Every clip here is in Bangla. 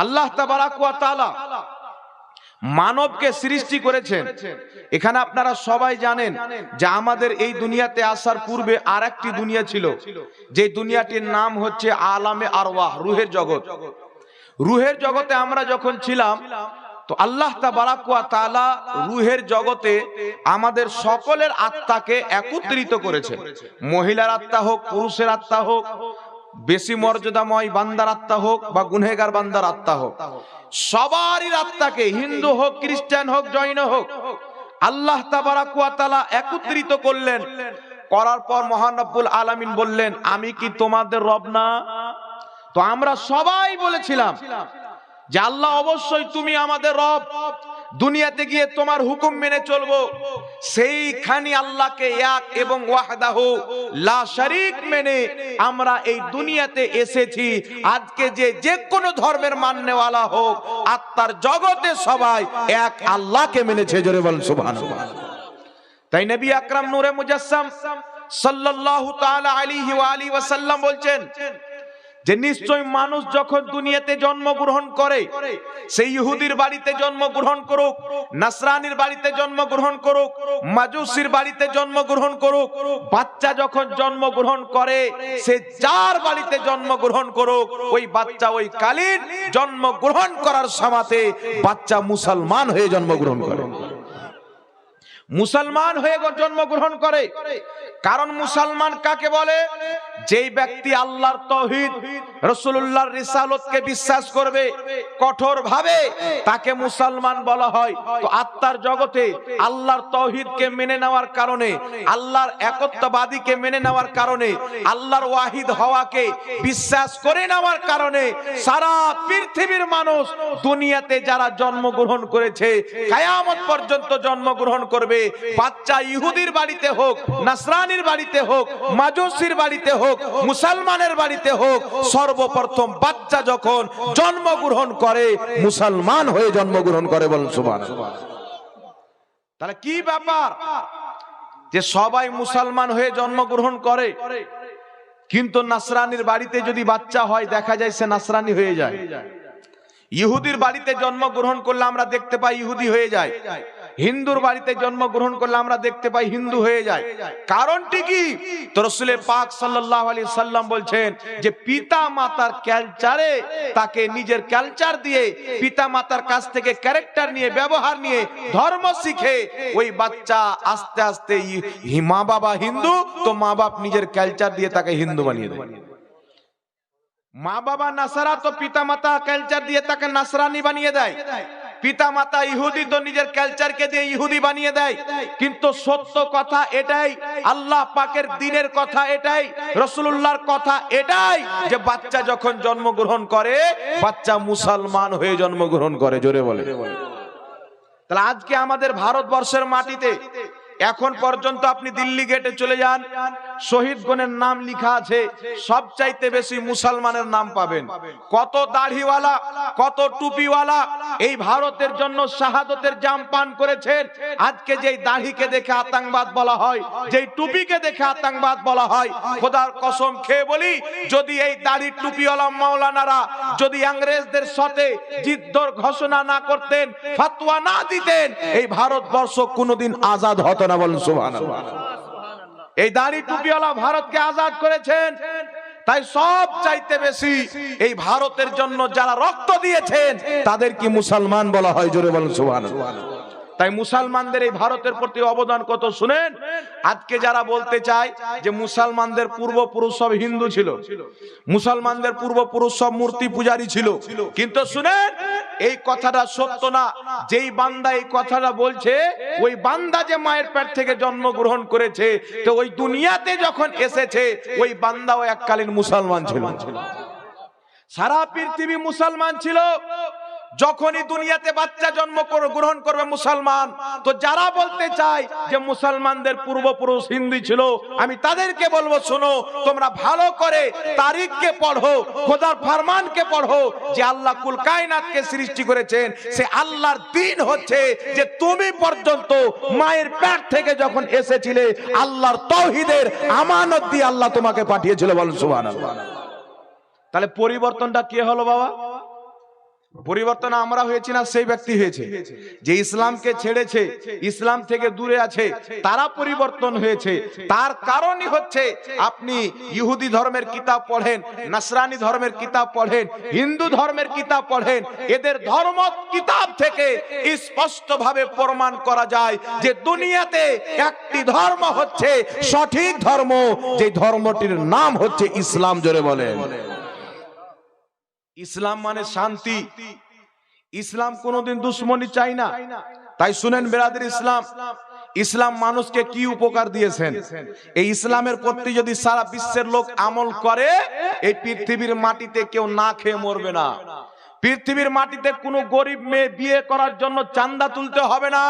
আল্লাহ তাবারাক ওয়া তাআলা মানবকে সৃষ্টি করেছেন। এখানে আপনারা সবাই জানেন যে আমাদের এই দুনিয়াতে আসার পূর্বে আরেকটি দুনিয়া ছিল, যে দুনিয়াটির নাম হচ্ছে আলামে আরওয়াহ, রূহের জগৎ। রূহের জগতে আমরা যখন ছিলাম, তো আল্লাহ তাবারাক ওয়া তাআলা রূহের জগতে আমাদের সকলের আত্মাকে একত্রিত করেছেন। মহিলার আত্মা হোক, পুরুষের আত্মা হোক, বেশি মর্যাদাময় বান্দার আত্মা হোক বা গুনহেগার বান্দার আত্মা হোক, সবারই আত্মাকে, হিন্দু হোক, খ্রিস্টান হোক, জৈন হোক, আল্লাহ তাবারাক ওয়া তাআলা একত্রিত করলেন। করার পর মহান রব্বুল আলামিন বললেন, আমি কি তোমাদের রব না? তো আমরা সবাই বলেছিলাম যে আল্লাহ অবশ্যই তুমি আমাদের রব, দুনিয়াতে গিয়ে তোমার হুকুম মেনে চলবো। সেইখানে আল্লাহকে এক এবং ওয়াহদাহু লা শারীক মেনে আমরা এই দুনিয়াতে এসেছি। আজকে যে কোনো ধর্মের মাননেওয়ালা হোক, আত্মার জগতে সবাই এক আল্লাহকে মেনেছে। জোরে বলেন সুবহানাল্লাহ। তাই নবী আকরাম নূরে মুজাসসাম সাল্লাল্লাহু তাআলা আলাইহি ওয়া আলিহি ওয়াসাল্লাম বলছেন যে নিশ্চয় মানুষ যখন দুনিয়াতে জন্মগ্রহণ করে, সেই ইহুদির বাড়িতে জন্মগ্রহণ করুক, নাসরানির বাড়িতে জন্মগ্রহণ করুক, মাজুসির বাড়িতে জন্মগ্রহণ করুক, বাচ্চা যখন জন্মগ্রহণ করে, সে যার বাড়িতে জন্মগ্রহণ করুক, ওই বাচ্চা ওই কালীন জন্মগ্রহণ করার সময়তে বাচ্চা মুসলমান হয়ে জন্মগ্রহণ করে। মুসলমান হয়ে জন্মগ্রহণ করে। কারণ মুসলমান কাকে বলে? যেই ব্যক্তি আল্লাহর তাওহীদ, রাসূলুল্লাহর রিসালাতকে বিশ্বাস করবে কঠোরভাবে, তাকে মুসলমান বলা হয়। তো আত্মার জগতে আল্লাহর তাওহীদকে মেনে নেওয়ার কারণে, আল্লাহর একত্ববাদীকে মেনে নেওয়ার কারণে, আল্লাহর ওয়াহিদ হওয়াকে বিশ্বাস করে নেওয়ার কারণে সারা পৃথিবীর মানুষ দুনিয়াতে যারা জন্মগ্রহণ করেছে, কিয়ামত পর্যন্ত জন্মগ্রহণ করবে। বাচ্চা ইহুদির বাড়িতে হোক, নাসরানির বাড়িতে হোক, মাজুসির বাড়িতে হোক, মুসলমানের বাড়িতে হোক, সর্বপ্রথম বাচ্চা যখন জন্মগ্রহণ করে মুসলমান হয়ে জন্মগ্রহণ করে। বলেন সুবহানাল্লাহ। তাহলে কি ব্যাপার যে সবাই মুসলমান হয়ে জন্মগ্রহণ করে, কিন্তু নাসরানির বাড়িতে যদি বাচ্চা হয় দেখা যায় সে নাসরানি হয়ে যায়। ইহুদির বাড়িতে জন্মগ্রহণ করলে আমরা দেখতে পাই ইহুদি হয়ে যায়। হিন্দুর বাড়িতে জন্মগ্রহণ করলে আমরা দেখতে পাই হিন্দু হয়ে যায়। কারণটি কি? তো রাসূল পাক সাল্লাল্লাহু আলাইহি সাল্লাম বলছেন যে পিতা মাতার কালচারে, তাকে নিজের কালচার দিয়ে, পিতা মাতার কাছ থেকে ক্যারেক্টার নিয়ে, ব্যবহার নিয়ে, ধর্ম শিখে ওই বাচ্চা আস্তে আস্তে মা বাবা হিন্দু, তো মা বাপ নিজের কালচার দিয়ে তাকে হিন্দু বানিয়ে দেয়। মা বাবা নাসারা, তো পিতা মাতা কালচার দিয়ে তাকে নাসরানি বানিয়ে দেয়। পিতা মাতা ইহুদি, তো নিজের কালচারকে দিয়ে ইহুদি বানিয়ে দেয়। কিন্তু সত্য কথা এটাই, আল্লাহ পাকের দ্বীনের কথা এটাই, রাসূলুল্লাহর কথা এটাই, যে বাচ্চা যখন জন্মগ্রহণ করে, বাচ্চা মুসলমান হয়ে জন্মগ্রহণ করে। জোরে বলে। তাহলে আজকে আমাদের ভারতবর্ষের মাটিতে এখন পর্যন্ত আপনি দিল্লি গেটে চলে যান, শহীদগণের নাম লেখা আছে, সবচাইতে বেশি মুসলমানের নাম পাবেন। কত দাড়িওয়ালা, কত টুপিওয়ালা এই ভারতের জন্য শাহাদতের জাম পান করেছেন। আজকে যেই দাড়িকে দেখে আতঙ্কবাদ বলা হয়, যেই টুপিকে দেখে আতঙ্কবাদ বলা হয়, খোদার কসম খেয়ে বলি, যদি এই দাড়ির টুপিওয়ালা মাওলানারা যদি ইংরেজদের সাথে যুদ্ধর ঘোষণা না করতেন, ফতোয়া না দিতেন, এই ভারতবর্ষ কোনোদিন আজাদ হতো না। বলেন সুবহানাল্লাহ। এই দাড়ি টুপিওয়ালা ভারতকে আজাদ করেছেন। তাই সব চাইতে বেশি এই ভারতের জন্য যারা রক্ত দিয়েছেন তাদের কি মুসলমান বলা হয়? জোরে বলেন সুবহানাল্লাহ। তাই মুসলমানদের এই ভারতের প্রতি অবদান কত শুনেন। আজকে যারা বলতে চায় যে মুসলমানদের পূর্বপুরুষ সব হিন্দু ছিল, মুসলমানদের পূর্বপুরুষ সব মূর্তি পূজারী ছিল, কিন্তু শুনেন এই কথাটা সত্য না। যেই বান্দা এই কথাটা বলছে, ওই বান্দা যে মায়ের পেট থেকে জন্মগ্রহণ করেছে, তো ওই দুনিয়াতে যখন এসেছে ওই বান্দাও এককালীন মুসলমান ছিল। সারা পৃথিবী মুসলমান ছিল। যখনই দুনিয়াতে বাচ্চা জন্ম গ্রহণ করবে মুসলমান, তো যারা বলতে চায় যে মুসলমানদের পূর্বপুরুষ হিন্দু ছিল, আমি তাদেরকে বলবো, শোনো, তোমরা ভালো করে তারিখকে পড়ো, খোদার ফরমানকে পড়ো, যে আল্লাহ কুল কায়নাতকে সৃষ্টি করেছেন, সে আল্লাহর দ্বীন হচ্ছে যে তুমি পর্যন্ত মায়ের পেট থেকে যখন এসেছিলে, আল্লাহর তাওহীদের আমানত দিয়ে আল্লাহ তোমাকে পাঠিয়েছিল। বলেন সুবহানাল্লাহ। তাহলে পরিবর্তনটা কি হলো বাবা? পরিবর্তন আমরা হয়েছি না সেই ব্যক্তি হয়েছে যে ইসলামকে ছেড়েছে, ইসলাম থেকে দূরে আছে, তারা পরিবর্তন হয়েছে। তার কারণই হচ্ছে আপনি ইহুদি ধর্মের কিতাব পড়েন, নাসরানি ধর্মের কিতাব পড়েন, হিন্দু ধর্মের কিতাব পড়েন, এদের ধর্ম কিতাব থেকে স্পষ্টভাবে প্রমাণ করা যায় যে দুনিয়াতে একটি ধর্ম হচ্ছে সঠিক ধর্ম, যে ধর্মটির নাম হচ্ছে ইসলাম। জোরে বলেন। ইসলাম মানে শান্তি। ইসলাম কোনোদিন দুশ্মনী চাই না। তাই শুনেন বেরাদের ইসলাম, ইসলাম মানুষকে কি উপকার দিয়েছেন। এই ইসলামের প্রতি যদি সারা বিশ্বের লোক আমল করে, এই পৃথিবীর মাটিতে কেউ না খেয়ে মরবে না। পৃথিবীর মাটিতে কোনো গরিব মেয়ে বিয়ে করার জন্য চাঁদা তুলতে হবে না।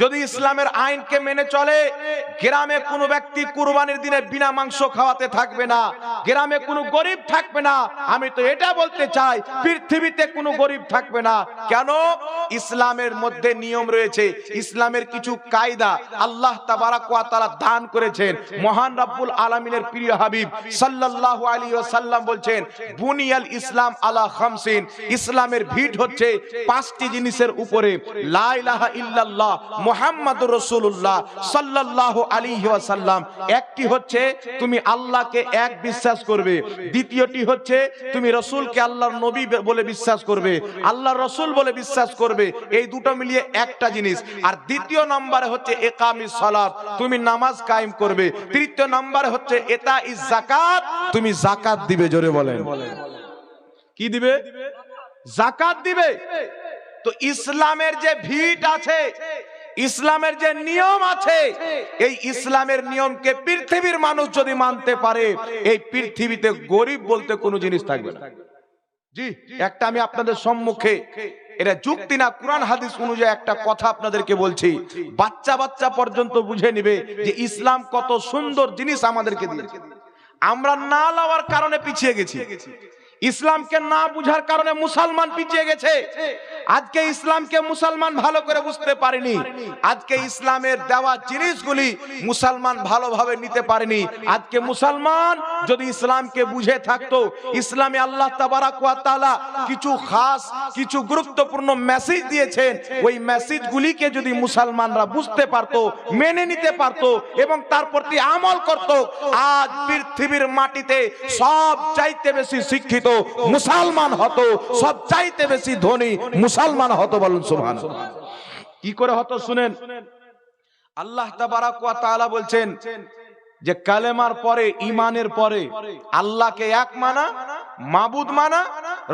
যদি ইসলামের আইনকে মেনে চলে, গ্রামে কোনো ব্যক্তি কুরবানির দিনে বিনা মাংস খাওয়াতে থাকবে না, গ্রামে কোনো গরিব থাকবে না। আমি তো এটা বলতে চাই পৃথিবীতে কোনো গরিব থাকবে না। কেন? ইসলামের মধ্যে নিয়ম রয়েছে, ইসলামের কিছু কায়দা আল্লাহ তাবারাক ওয়া তাআলা দান করেছেন। মহান রব্বুল আলামিনের প্রিয় হাবিব সাল্লাল্লাহু আলাইহি ওয়াসাল্লাম বলছেন, বুনিয়াল ইসলাম আলা খামসিন, ইসলামের ভিত হচ্ছে পাঁচটি জিনিসের উপরে। লা ইলাহা ইল্লাল্লাহ মুহাম্মাদুর রাসূলুল্লাহ সাল্লাল্লাহু আলাইহি ওয়াসাল্লাম। একটি হচ্ছে তুমি আল্লাহকে এক বিশ্বাস করবে, দ্বিতীয়টি হচ্ছে তুমি রাসূলকে আল্লাহর নবী বলে বিশ্বাস করবে, আল্লাহর রাসূল বলে বিশ্বাস করবে। এই দুটো মিলিয়ে একটা জিনিস। আর দ্বিতীয় নম্বরে হচ্ছে ইকামিস সালাত, তুমি নামাজ কায়েম করবে। তৃতীয় নম্বরে হচ্ছে ইতাইজ যাকাত, তুমি যাকাত দিবে। জোরে বলেন। কি দিবে? যাকাত দিবে। তো ইসলামের যে ভিত আছে, ইসলামের যে নিয়ম আছে, এই ইসলামের নিয়মকে পৃথিবীর মানুষ যদি মানতে পারে, এই পৃথিবীতে গরিব বলতে কোনো জিনিস থাকবে না। জি, একটা আমি আপনাদের সম্মুখে, এটা যুক্তি না, কোরআন হাদিস অনুযায়ী একটা কথা আপনাদেরকে বলছি, বাচ্চা বাচ্চা পর্যন্ত বুঝে নিবে যে ইসলাম কত সুন্দর জিনিস আমাদেরকে দিয়েছে। আমরা না লওয়ার কারণে পিছিয়ে গেছি, ইসলামকে না বুঝার কারণে মুসলমান পিছিয়ে গেছে। আজকে ইসলামকে মুসলমান ভালো করে বুঝতে পারেনি, আজকে ইসলামের দেওয়া জিনিসগুলি মুসলমান ভালোভাবে নিতে পারেনি। আজকে মুসলমান যদি ইসলামকে বুঝে থাকতো, ইসলামে আল্লাহ তাবারাক ওয়া তাআলা কিছু খাস, কিছু গুরুত্বপূর্ণ মেসেজ দিয়েছেন, ওই মেসেজগুলিকে যদি মুসলমানরা বুঝতে পারতো, মেনে নিতে পারতো এবং তার প্রতি আমল করত, আজ পৃথিবীর মাটিতে সব চাইতে বেশি শিক্ষিত মুসলমান হতো, সব চাইতে বেশি ধনী মুসলমান হতো। বলুন সুবহানাল্লাহ। কি করে হতো শুনেন। আল্লাহ তাবারাক ওয়া তাআলা বলছেন যে কালেমার পরে, ঈমানের পরে আল্লাহকে এক মানা, মাবুদ মানা,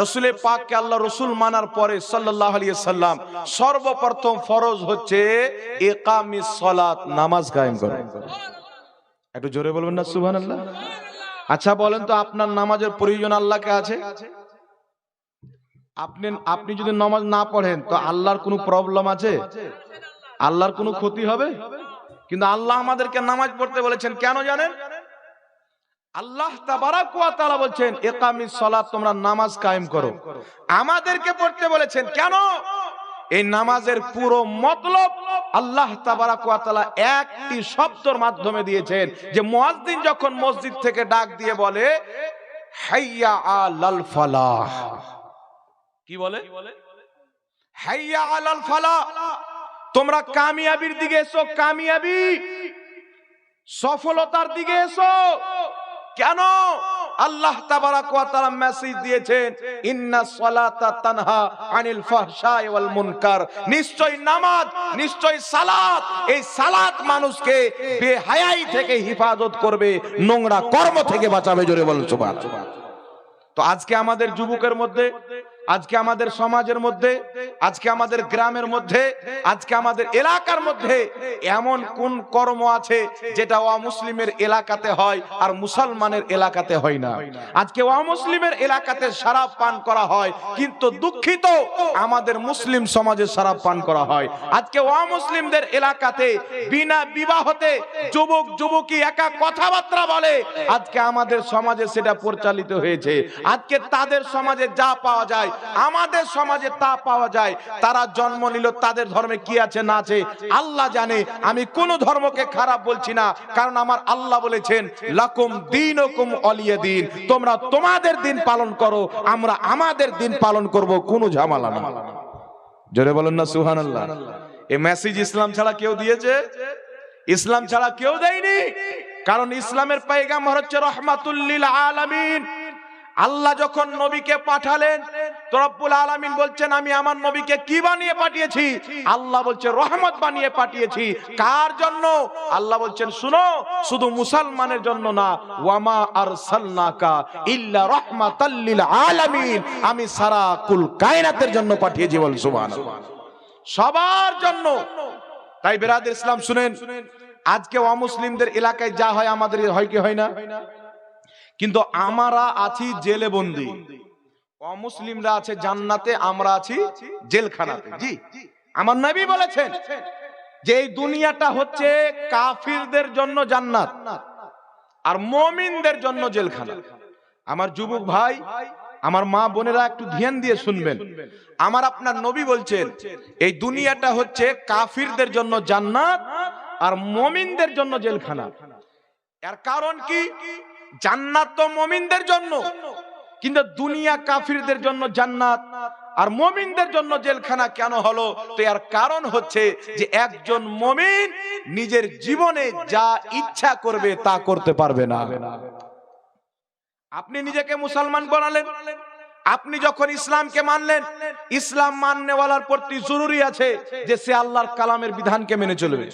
রাসূলে পাককে আল্লাহ রাসূল মানার পরে সাল্লাল্লাহু আলাইহি সাল্লাম সর্বপ্রথম ফরজ হচ্ছে ইকামিস সালাত, নামাজ কায়েম করা। একটু জোরে বলবেন না সুবহানাল্লাহ। আচ্ছা বলেন তো, আপনার নামাজের প্রয়োজন আল্লাহকে আছে? আপনি যদি নামাজ না পড়েন তো আল্লাহর কোনো প্রবলেম আছে? আল্লাহর কোনো ক্ষতি হবে? কিন্তু আল্লাহ আমাদেরকে নামাজ পড়তে বলেছেন কেন জানেন? আল্লাহ তাবারাক ওয়া তাআলা বলছেন ইকামিস সালাত, তোমরা নামাজ কায়েম করো। আমাদেরকে পড়তে বলেছেন কেন? এই নামাজের পুরো মতলব আল্লাহ তাবারাক ওয়া তাআলা একটি শব্দের মাধ্যমে দিয়েছেন, যে মুয়াজ্জিন যখন মসজিদ থেকে ডাক দিয়ে বলে হাইয়া আলাল ফালাহ, কি বলে? হাইয়া আলাল ফালাহ, তোমরা কামিয়াবির দিকে এসো, কামিয়াবি, সফলতার দিকে এসো। কেন? আল্লাহ তাবারাক ওয়া তাআলা মেসেজ দিয়েছেন ইন্নাস সালাতা তানহা আনিল ফাহশাই ওয়াল মুনকার, নিশ্চয় নামাজ, নিশ্চয় সালাত, এই সালাত মানুষকে বেহায়াই থেকে হেফাজত করবে, নোংরা কর্ম থেকে বাঁচাবে। জোরে বলুন সুবহানাল্লাহ। তো আজকে আমাদের যুবকের মধ্যে, আজকে আমাদের সমাজের মধ্যে, আজকে আমাদের গ্রামের মধ্যে, আজকে আমাদের এলাকার মধ্যে এমন কোন কর্ম আছে যেটা অমুসলিমের এলাকাতে হয় আর মুসলমানের এলাকাতে হয় না? আজকে অমুসলিমের এলাকাতে শরাব পান করা হয়, কিন্তু দুঃখিত আমাদের মুসলিম সমাজে শরাব পান করা হয়। আজকে অমুসলিমদের এলাকাতে বিনা বিবাহতে যুবক যুবতী একা কথাবার্তা বলে, আজকে আমাদের সমাজে সেটা পরিচালিত হয়েছে। আজকে তাদের সমাজে যা পাওয়া যায় আমাদের সমাজে তা পাওয়া যায়। তারা জন্ম নিল, তাদের ধর্মে কি আছে না আছে আল্লাহ জানে। আমি কোন ধর্মকে খারাপ বলছি না, কারণ আমার আল্লাহ বলেছেন লাকুম দীনুকুম ওয়ালিয়া দিন, তোমরা তোমাদের দিন পালন করো, আমরা আমাদের দিন পালন করব, কোনো ঝামেলা না। জোরে বলেন না সুবহানাল্লাহ। এই মেসেজ ইসলাম ছাড়া কেউ দিয়েছে? ইসলাম ছাড়া কেউ দেয়নি। কারণ ইসলামের পয়গাম্বর হচ্ছে রাহমাতুল লিল আলামিন। আল্লাহ যখন নবীকে পাঠালেন তো রব্বুল আলামিন বলছেন আমি আমার নবীকে কি বানিয়ে পাঠিয়েছি? আল্লাহ বলছে রহমত বানিয়ে পাঠিয়েছি। কার জন্য? আল্লাহ বলছেন শুনো, শুধু মুসলমানের জন্য না, ওয়ামা আরসালনাকা ইল্লা রাহমাতাল লিল আলামিন, আমি সারা কুল কায়নাতের জন্য পাঠিয়েছি। বল সুবহানাল্লাহ, সবার জন্য। তাই বিরাদর ইসলাম শুনেন, আজকে অমুসলিমদের এলাকায় যা হয় আমাদের হয় কি হয় না? কিন্তু আমরা আছি জেলে বন্দী, অমুসলিমরা আছে জান্নাতে, আমরা আছি জেলখানাতে। জি, আমার নবী বলেছেন যে এই দুনিয়াটা হচ্ছে কাফিরদের জন্য জান্নাত আর মুমিনদের জন্য জেলখানা। আমার যুবক ভাই, আমার মা বোনেরা একটু ধ্যান দিয়ে শুনবেন। আমার আপনার নবী বলছেন এই দুনিয়াটা হচ্ছে কাফিরদের জন্য জান্নাত আর মুমিনদের জন্য জেলখানা। এর কারণ কি? জান্নাত তো মুমিনদের জন্য, কিন্তু দুনিয়া কাফিরদের জন্য জান্নাত আর মুমিনদের জন্য জেলখানা কেন হলো? তো এর কারণ হচ্ছে যে একজন মুমিন নিজের জীবনে যা ইচ্ছা করবে তা করতে পারবে না। আপনি নিজেকে মুসলমান বানালেন, আপনি যখন ইসলামকে মানলেন, ইসলাম মাননেওয়ালার প্রতি জরুরি আছে যে সে আল্লাহর কালামের বিধানকে মেনে চলবে,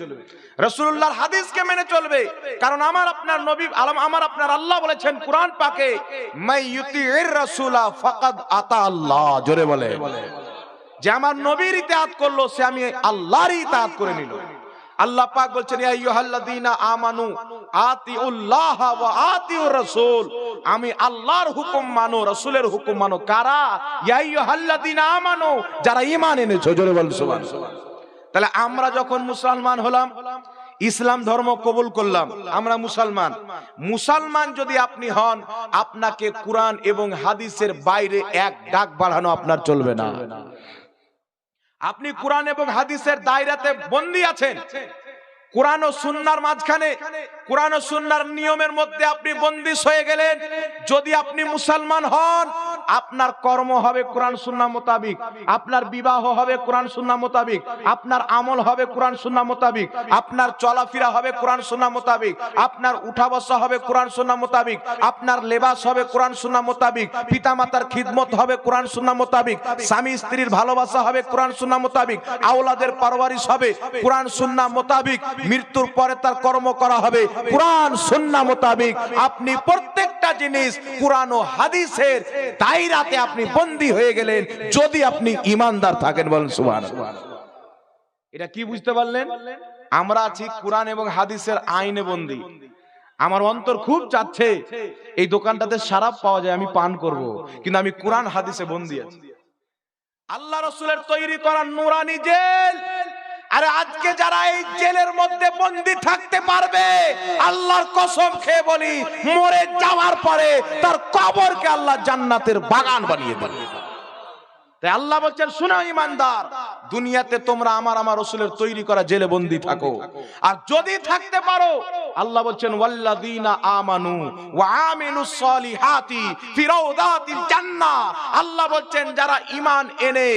রাসূলুল্লাহর হাদিসকে মেনে চলবে। কারণ আমার আপনার নবী, আমার আপনার আল্লাহ বলেছেন কুরআন পাকে, মাই ইউতিইর রাসূলা ফাকাদ আতা আল্লাহ। জোরে বলে, যে আমার নবীর ইতাআত করলো সে আমি আল্লাহর ইতাআত করে নিল। আল্লাহ পাক বলছেন ইয়া আইয়ুহাল্লাযীনা আমানু আতিউল্লাহ ওয়া আতিউর রাসূল, আমি আল্লাহর হুকুম মানো, রাসূলের হুকুম মানো। কারা? ইয়া আইয়ুহাল্লাযীনা আমানু, যারা ঈমান এনেছো। জোরে বল সুবহানাল্লাহ। তাহলে আমরা যখন মুসলমান হলাম, ইসলাম ধর্ম কবুল করলাম, আমরা মুসলমান। মুসলমান যদি আপনি হন, আপনাকে কুরআন এবং হাদিসের বাইরে এক ডাক বাড়ানো আপনার চলবে না। আপনি কুরআন এবং হাদিসের দায়রাতে বন্দী আছেন। কুরআন ও সুন্নাহর মাঝখানে, কুরআন ও সুন্নাহর নিয়মের মধ্যে আপনি বন্দী হয়ে গেলেন। যদি আপনি মুসলমান হন, আপনার কর্ম হবে কোরআন সুন্নাহ মোতাবিক, আপনার বিবাহ হবে কোরআন সুন্নাহ মোতাবিক, আপনার আমল হবে কোরআন সুন্নাহ মোতাবিক, আপনার চলাফেরা হবে কোরআন সুন্নাহ মোতাবিক, আপনার উঠা বসা হবে কোরআন সুন্নাহ মোতাবিক, আপনার লেবাস হবে কোরআন সুন্নাহ মোতাবিক, পিতামাতার খিদমত হবে কোরআন সুন্নাহ মোতাবিক, স্বামী স্ত্রীর ভালোবাসা হবে কোরআন সুন্নাহ মোতাবিক, আওলাদের পরওয়ারিশ হবে কোরআন সুন্নাহ মোতাবিক, মৃত্যুর পরে তার কর্ম করা হবে কোরআন সুন্নাহ মোতাবিক। আপনি প্রত্যেকটা জিনিস কোরআন ও হাদিসের দায়রাতে আপনি বন্দী হয়ে গেলেন, যদি আপনি ঈমানদার থাকেন। বলেন সুবহানাল্লাহ। এটা কি বুঝতে পারলেন? আমরা আছি কোরআন এবং হাদিসের আইনে বন্দী। আমার অন্তর খুব চাচ্ছে এই দোকানটাতে শরাব পাওয়া যায়, আমি পান করব, কিন্তু আমি কোরআন হাদিসে বন্দী আছি। আল্লাহ রাসূলের তৈরি করা নূরানি জেল। আরে আজকে যারা এই জেলের মধ্যে বন্দী থাকতে পারবে, আল্লাহর কসম খেয়ে বলি, মরে যাওয়ার পরে তার কবরকে আল্লাহ জান্নাতের বাগান বানিয়ে দেবে। তাই আল্লাহ বলছেন শোনো ঈমানদার, দুনিয়াতে তোমরা আমার রাসূলের তৈরি করা জেলে বন্দী থাকো, আর যদি থাকতে পারো, আল্লাহ বলছেন ওয়াল্লাযীনা আমানু ওয়া আমিলুস সলিহাতি ফি রাউদাতিল জান্নাহ। আল্লাহ বলছেন যারা ঈমান এনে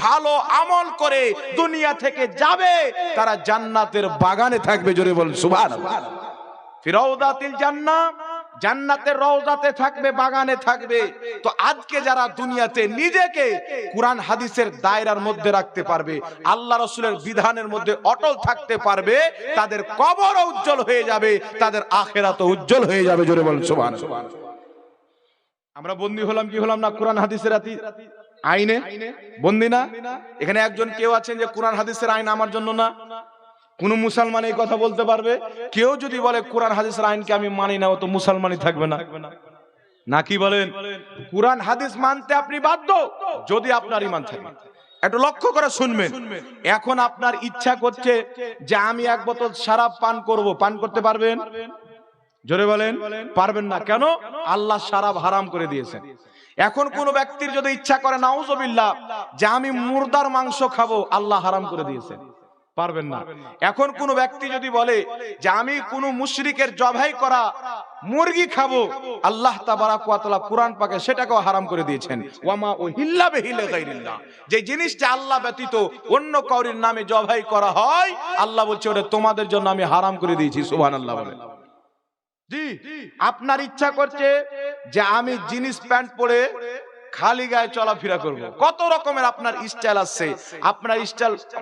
ভালো আমল করে দুনিয়া থেকে যাবে, তারা জান্নাতের বাগানে থাকবে। জোরে বলেন সুবহানাল্লাহ। ফি রাউদাতিল জান্নাহ, জান্নাতের রওজাতে থাকবে, বাগানে থাকবে। তো আজকে যারা দুনিয়াতে নিজেকে কুরআন হাদিসের দায়রার মধ্যে রাখতে পারবে, আল্লাহ রাসূলের বিধানের মধ্যে অটল থাকতে পারবে, তাদের কবরও উজ্জ্বল হয়ে যাবে, তাদের আখিরাতও উজ্জ্বল হয়ে যাবে। জোরে বলেন সুবহানাল্লাহ। আমরা বন্দী হলাম কি হলাম না কোরআন হাদিসের আইনে? বন্দী না? এখানে একজন কেউ আছেন যে কোরআন হাদিসের আইন আমার জন্য না? কোন মুসলমান এই কথা বলতে পারবে? কেউ যদি বলে কোরআন হাদিসের আইনকে আমি মানি না, ও তো মুসলমানই থাকবে না। নাকি বলেন? কোরআন হাদিস মানতে আপনি বাধ্য যদি আপনার ঈমান থাকে। একটু লক্ষ্য করে শুনবেন। এখন আপনার ইচ্ছা করছে যে আমি এক বোতল শরাব পান করব, পান করতে পারবেন? জোরে বলেন পারবেন না। কেন? আল্লাহ শরাব হারাম করে দিয়েছেন। এখন কোন ব্যক্তির যদি ইচ্ছা করে নাউজুবিল্লাহ যে আমি মুর্দার মাংস খাবো, আল্লাহ হারাম করে দিয়েছেন, পারবেন না। এখন কোন ব্যক্তি যদি বলে যে আমি কোন মুশরিকের জবাই করা মুরগি খাবো, আল্লাহ তাবারাক ওয়া তাআলা কুরআন পাকে সেটাকেও হারাম করে দিয়েছেন। ওয়ামা উহিল্লা বিহি লিগাইরিল্লাহ, যে জিনিসটা আল্লাহ ব্যতীত অন্য কাউরির নামে জবাই করা হয়, আল্লাহ বলছে ওটা তোমাদের জন্য আমি হারাম করে দিয়েছি। সুবহানাল্লাহ বলেন। জি, আপনার ইচ্ছা করছে যে আমি জিন্স প্যান্ট পরে খালি গায়ে চলাফেরা করব, কত রকমের আপনার স্টাইল আছে।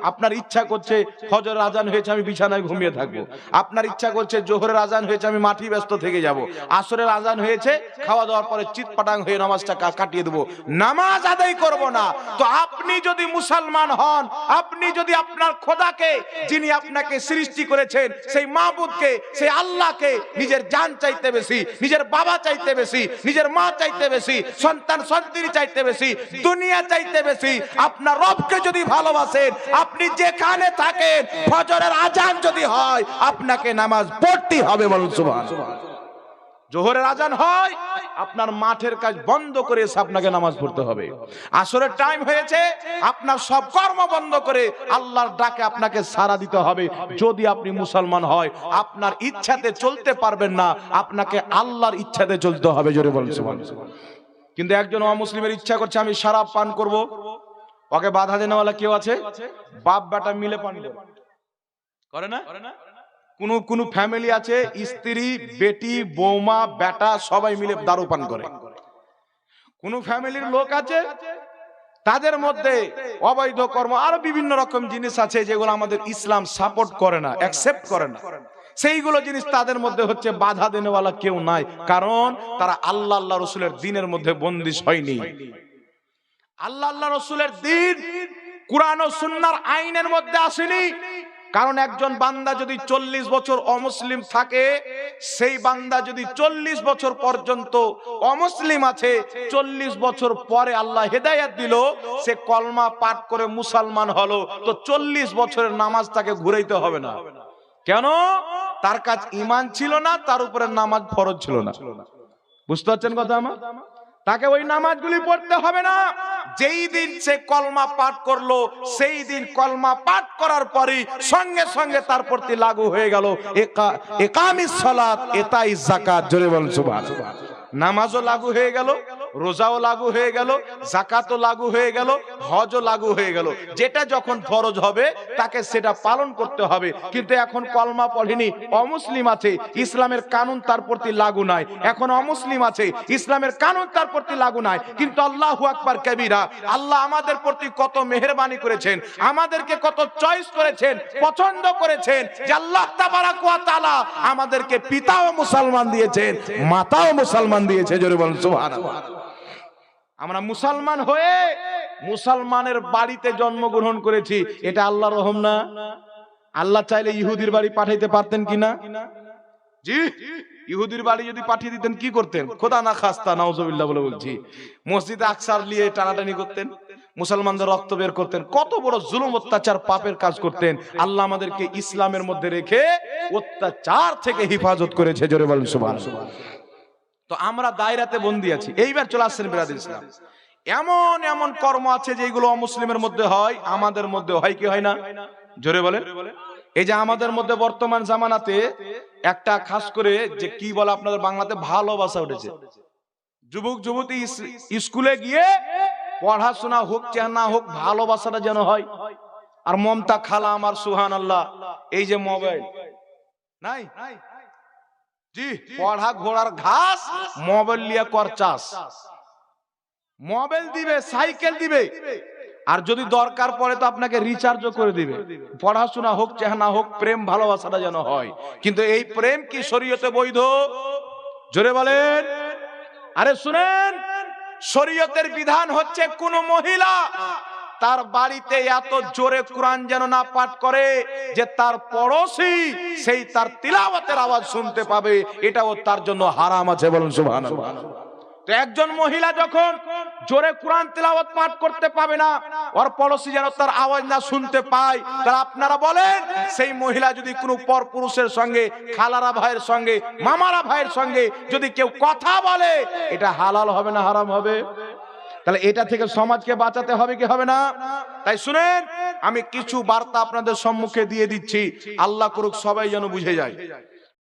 আপনার ইচ্ছা করছে ফজরের আজান হয়েছে আমি বিছানায় ঘুমিয়ে থাকবো, আপনার ইচ্ছা করছে জোহরের আজান হয়েছে আমি মাটি ব্যস্ত থেকে যাব, আসরের আজান হয়েছে খাওয়া দাওয়ার পরে চিৎপাটাং হয়ে নামাজটা কাটিয়ে দেবো, নামাজ আদায় করব না। তো আপনি যদি মুসলমান হন, আপনি যদি আপনার খোদাকে, যিনি আপনাকে সৃষ্টি করেছেন, সেই মাবুদকে, সেই আল্লাহকে নিজের জান চাইতে বেশি, নিজের বাবা চাইতে বেশি, নিজের মা চাইতে বেশি, সন্তান সন্তান চাইতে বেশি, দুনিয়া চাইতে বেশি, আপনার রবকে যদি ভালোবাসেন, আপনি যেখানে থাকেন ফজরের আজান যদি হয় আপনাকে নামাজ পড়তে হবে। বলুন সুবহানাল্লাহ। জোহরের আজান হয়, আপনার মাঠের কাজ বন্ধ করে এসে আপনাকে নামাজ পড়তে হবে। আসরের টাইম হয়েছে, আপনার সব কর্ম বন্ধ করে আল্লাহর ডাকে আপনাকে সাড়া দিতে হবে। যদি আপনি মুসলমান হয়, আপনার ইচ্ছাতে চলতে পারবেন না, আপনাকে আল্লাহর ইচ্ছাতে চলতে হবে। জোরে বলুন সুবহানাল্লাহ। কিন্তু একজন অমুসলিমের ইচ্ছা করছে আমি শরাব পান করব, ওকে বাধা দেনেওয়ালা কেউ আছে? বাপ বেটা মিলে পান করে না? কোন ফ্যামিলি আছে স্ত্রী বেটি বৌমা বেটা সবাই মিলে দারু পান করে। কোন ফ্যামিলির লোক আছে তাদের মধ্যে অবৈধ কর্ম আরো বিভিন্ন রকম জিনিস আছে যেগুলো আমাদের ইসলাম সাপোর্ট করে না, অ্যাকসেপ্ট করে না। সেইগুলো জিনিস তাদের মধ্যে হচ্ছে বাধা দেনেওয়ালা কেউ নাই, কারণ তারা আল্লাহ আল্লাহ রসুলের দ্বীনের মধ্যে বন্দিশ হয়নি। আল্লাহ আল্লাহ রসুলের দ্বীন কুরআন ও সুন্নাহর আইনের মধ্যে আসেনি। কারণ একজন বান্দা যদি 40 বছর অমুসলিম থাকে, সেই বান্দা যদি 40 বছর পর্যন্ত অমুসলিম আছে, 40 বছর পরে আল্লাহ হেদায়েত দিল, সে কলমা পাঠ করে মুসলমান হলো, তো 40 বছরের নামাজ তাকে ঘুরাইতে হবে না। কেন? তার কাজ ঈমান ছিল না, তার উপরে নামাজ ফরজ ছিল না। বুঝতে পারছেন কথা আমার? তাকে ওই নামাজগুলি পড়তে হবে না। যেই দিন সে কলমা পাঠ করলো, সেই দিন কলমা পাঠ করার পরে সঙ্গে সঙ্গে তার প্রতি লাগু হয়ে গেল ইকামিস সালাত ইতাইজ যাকাত। জোরে বলুন সুবহানাল্লাহ। নামাজও লাগু হয়ে গেল, রোজাও লাগু হয়ে গেল, যাকাতও লাগু হয়ে গেল, হজও লাগু হয়ে গেল। যেটা যখন ফরজ হবে তাকে সেটা পালন করতে হবে। কিন্তু এখন কলমা পড়েনি, অমুসলিম আছে, ইসলামের কানুন তার প্রতি লাগু নাই। এখন অমুসলিম আছে, ইসলামের কানুন তার প্রতি লাগু নাই। কিন্তু আল্লাহু আকবার কবীরা, আল্লাহ আমাদের প্রতি কত মেহেরবানি করেছেন, আমাদেরকে কত চয়েস করেছেন, পছন্দ করেছেন, যে আল্লাহ তাবারাক ওয়া তাআলা আমাদেরকে পিতাও মুসলমান দিয়েছেন, মাতাও মুসলমান দিয়েছে। জোরে বলুন সুবহানাল্লাহ। আমরা মুসলমান হয়ে মুসলমানের বাড়িতে জন্মগ্রহণ করেছি, এটা আল্লাহর রহম না? আল্লাহ চাইলে ইহুদির বাড়ি পাঠাইতে পারতেন কিনা? জি, ইহুদির বাড়ি যদি পাঠিয়ে দিতেন কি করতেন? খোদা না খাস্তা, নাউজুবিল্লাহ বলে বলছি, মসজিদে আকসার নিয়ে টানাটানি করতেন, মুসলমানদের রক্ত বের করতেন, কত বড় জুলুম অত্যাচার পাপের কাজ করতেন। আল্লাহ আমাদেরকে ইসলামের মধ্যে রেখে অত্যাচার থেকে হেফাজত করেছে। জোরে বলেন সুবহানাল্লাহ। তো আমরা দায়রাতে বন্দী আছি। এইবার চলে আসছেন বিরাদর ইসলাম, এমন এমন কর্ম আছে যেগুলো অমুসলিমের মধ্যে হয়, আমাদের মধ্যে হয় কি হয় না? জোরে বলেন। এই যে আমাদের মধ্যে বর্তমান জামানাতে একটা খাস করে যে কি বলে আপনাদের বাংলাতে ভালোবাসা উঠেছে। যুবক যুবতী স্কুলে গিয়ে পড়াশোনা হোক চাই না হোক, ভালোবাসাটা যেন হয়। আর মমতা খালা আমার, সুবহানাল্লাহ, এই যে মোবাইল নাই, জি, পড়া ঘোড়ার ঘাস, মোবাইল লিয়া কর চাষ। মোবাইল দিবে, সাইকেল দিবে, আর যদি দরকার পড়ে তো আপনাকে রিচার্জও করে দিবে। পড়াশোনা হোক চাই না হোক, প্রেম ভালোবাসাটা যেন হয়। কিন্তু এই প্রেম কি শরীয়তে বৈধ? জোরে বলেন। আরে শুনেন, শরীয়তের বিধান হচ্ছে কোন মহিলা তার বাড়িতে এত জোরে কোরআন যেন না পাঠ করে যে তার পড়োশি সেই তার তিলাওয়াতের আওয়াজ শুনতে পাবে, এটাও তার জন্য হারাম আছে। বলুন সুবহানাল্লাহ। তো একজন মহিলা যখন জোরে কোরআন তিলাওয়াত পাঠ করতে পাবে না, ওর পড়োশি যেন তার আওয়াজ না শুনতে পায়, তাহলে আপনারা বলেন সেই মহিলা যদি কোনো পরপুরুষের সঙ্গে, খালারা ভাইয়ের সঙ্গে, মামারা ভাইয়ের সঙ্গে যদি কেউ কথা বলে, এটা হালাল হবে না হারাম হবে? তাহলে এটা থেকে সমাজকে বাঁচাতে হবে কি হবে না? তাই শুনেন, আমি কিছু বার্তা আপনাদের সম্মুখে দিয়ে দিচ্ছি, আল্লাহ করুক সবাই যেন বুঝে যায়।